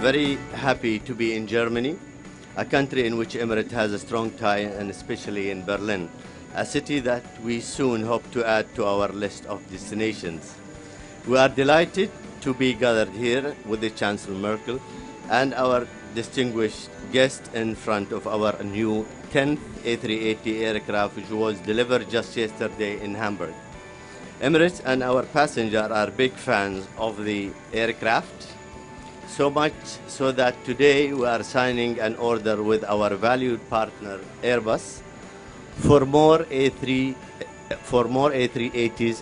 very happy to be in Germany, a country in which Emirates has a strong tie, and especially in Berlin, a city that we soon hope to add to our list of destinations. We are delighted to be gathered here with the Chancellor Merkel and our distinguished guest in front of our new 10th A380 aircraft, which was delivered just yesterday in Hamburg. Emirates and our passengers are big fans of the aircraft, so much so that today we are signing an order with our valued partner Airbus for more A380s,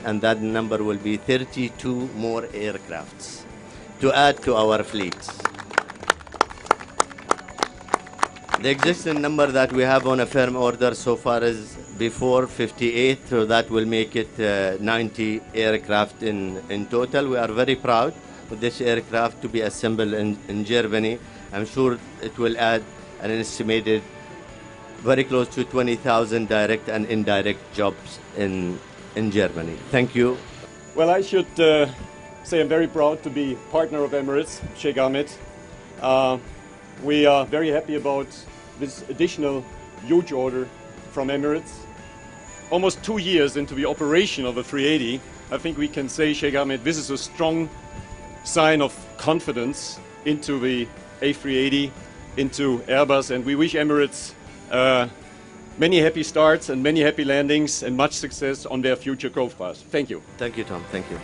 and that number will be 32 more aircrafts to add to our fleets. The existing number that we have on a firm order so far is before 58, so that will make it 90 aircraft in total. We are very proud with this aircraft to be assembled in Germany. I'm sure it will add an estimated very close to 20,000 direct and indirect jobs in Germany. Thank you. Well, I should say I'm very proud to be partner of Emirates, Sheikh Ahmed. We are very happy about this additional huge order from Emirates. Almost 2 years into the operation of the 380, I think we can say, Sheikh Ahmed, this is a strong sign of confidence into the A380, into Airbus, and we wish Emirates many happy starts and many happy landings and much success on their future growth path. Thank you. Thank you, Tom. Thank you.